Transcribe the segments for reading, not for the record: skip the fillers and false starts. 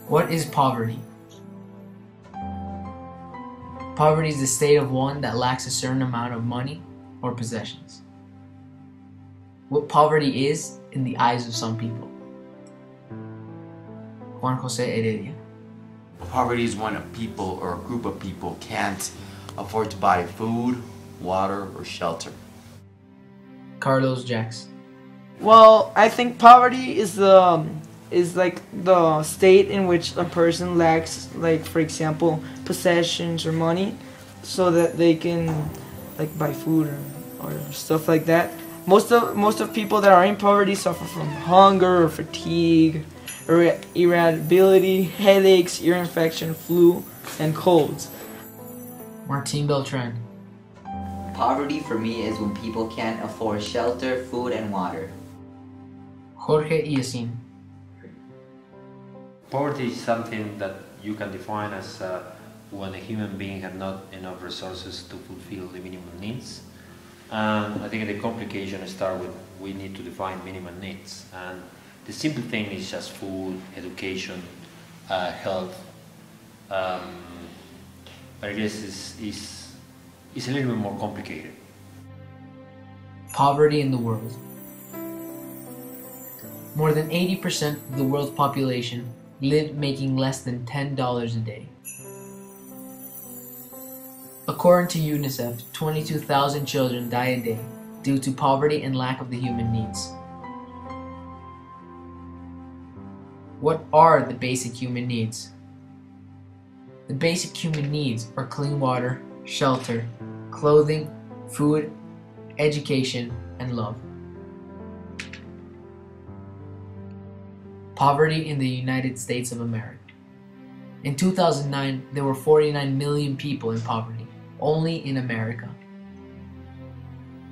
What is poverty? Poverty is the state of one that lacks a certain amount of money or possessions. What poverty is in the eyes of some people. Juan Jose Heredia. Poverty is when a people or a group of people can't afford to buy food, water, or shelter. Carlos Jackson. Well, I think poverty is like the state in which a person lacks, like, for example, possessions or money, so that they can like buy food or stuff like that. Most of people that are in poverty suffer from hunger or fatigue, irritability, headaches, ear infection, flu, and colds. Martin Beltran. Poverty for me is when people can't afford shelter, food, and water. Jorge Yasin. Poverty is something that you can define as when a human being has not enough resources to fulfill the minimum needs. And I think the complication starts with we need to define minimum needs. And the simple thing is just food, education, health. But I guess it's a little bit more complicated. Poverty in the world. More than 80% of the world's population live making less than $10 a day. According to UNICEF, 22,000 children die a day due to poverty and lack of the human needs. What are the basic human needs? The basic human needs are clean water, shelter, clothing, food, education, and love. Poverty in the United States of America. In 2009, there were 49 million people in poverty, only in America.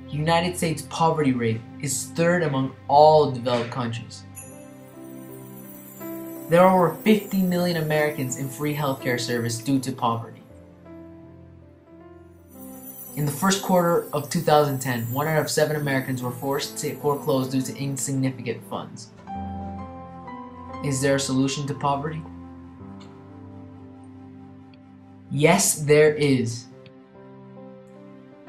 United States poverty rate is third among all developed countries. There are over 50 million Americans in free healthcare service due to poverty. In the first quarter of 2010, 1 out of 7 Americans were forced to foreclose due to insignificant funds. Is there a solution to poverty? Yes, there is.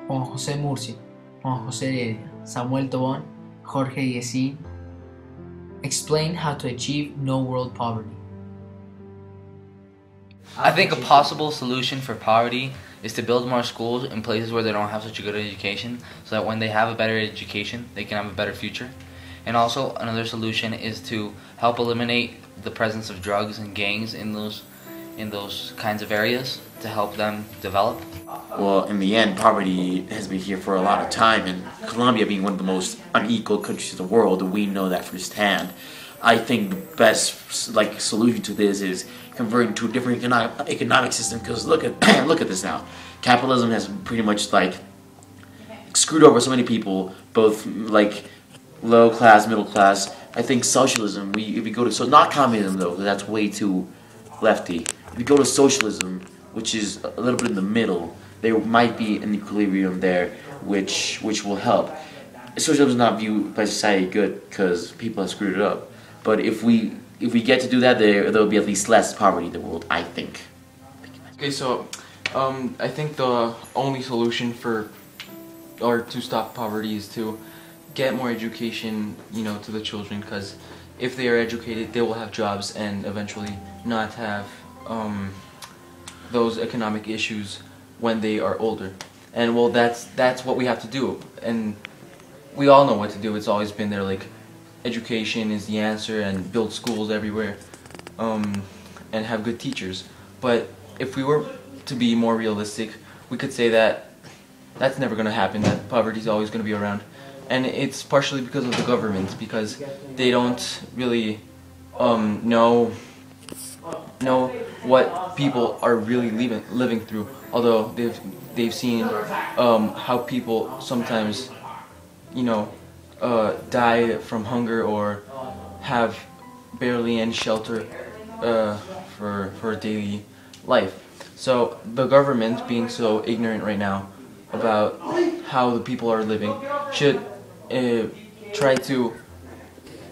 Juan Jose Murcia, Juan Jose Heredia, Samuel Tobon, Jorge Yasin explain how to achieve no world poverty. I think a possible solution for poverty is to build more schools in places where they don't have such a good education, so that when they have a better education, they can have a better future. And also another solution is to help eliminate the presence of drugs and gangs in those kinds of areas to help them develop. Well, in the end, poverty has been here for a lot of time, and Colombia being one of the most unequal countries in the world, we know that firsthand. I think the best solution to this is converting to a different economic system, because look at this now. Capitalism has pretty much screwed over so many people, both low class, middle class. I think socialism, if we go to, not communism though, because that's way too lefty. If we go to socialism, which is a little bit in the middle, there might be an equilibrium there which will help. Socialism is not viewed by society good because people have screwed it up. But if we get to do that, there will be at least less poverty in the world, I think. Okay, so I think the only solution to stop poverty is to get more education, to the children, because if they are educated, they will have jobs and eventually not have those economic issues when they are older. And well, that's what we have to do, and we all know what to do. It's always been there, education is the answer, and build schools everywhere, and have good teachers. But if we were to be more realistic, we could say that that's never going to happen, that poverty is always going to be around. And it's partially because of the government, because they don't really know what people are really living through. Although they've seen how people sometimes, die from hunger or have barely any shelter for a daily life. So the government, being so ignorant right now about how the people are living, should try to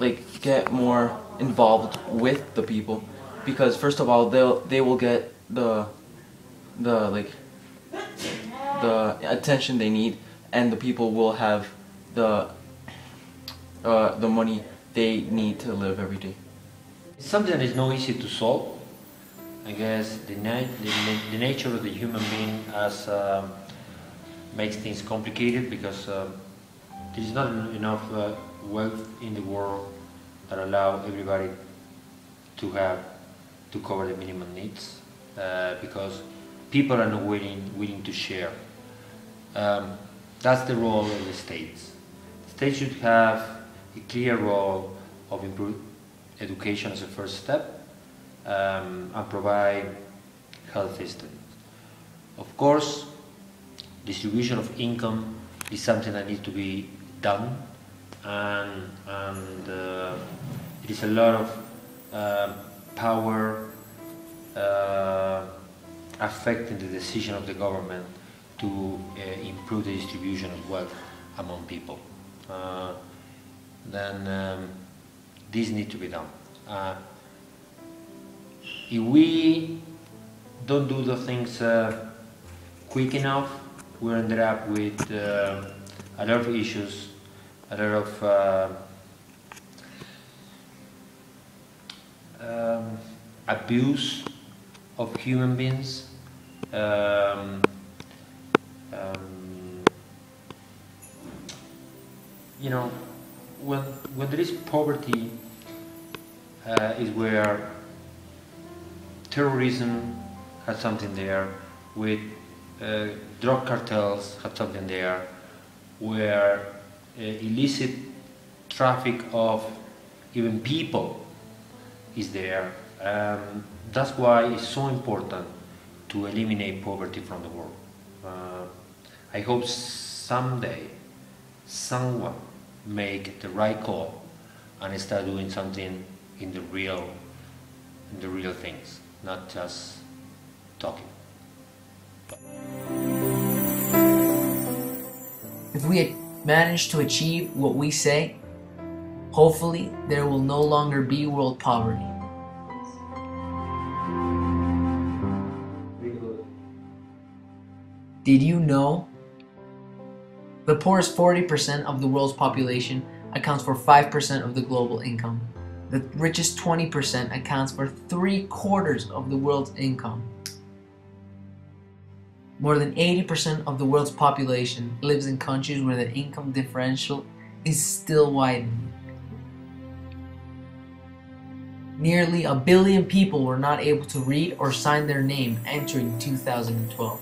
like get more involved with the people, because first of all they will get the attention they need, and the people will have the money they need to live every day. It's something that is not easy to solve. I guess the nature of the human being makes things complicated, because there is not enough wealth in the world that allow everybody to cover the minimum needs, because people are not willing to share. That's the role of the states. The states should have a clear role of improved education as a first step, and provide health systems. Of course, distribution of income is something that needs to be done, and it is a lot of power affecting the decision of the government to improve the distribution of wealth among people. This needs to be done. If we don't do the things quick enough, we ended up with a lot of issues, a lot of abuse of human beings. You know, when there is poverty, is where terrorism has something there, with drug cartels have something there, where illicit traffic of even people is there. That's why it's so important to eliminate poverty from the world. I hope someday someone make the right call and start doing something in the real things, not just talking. If we manage to achieve what we say, hopefully there will no longer be world poverty. Did you know? The poorest 40% of the world's population accounts for 5% of the global income. The richest 20% accounts for 3/4 of the world's income. More than 80% of the world's population lives in countries where the income differential is still widening. Nearly 1 billion people were not able to read or sign their name entering 2012.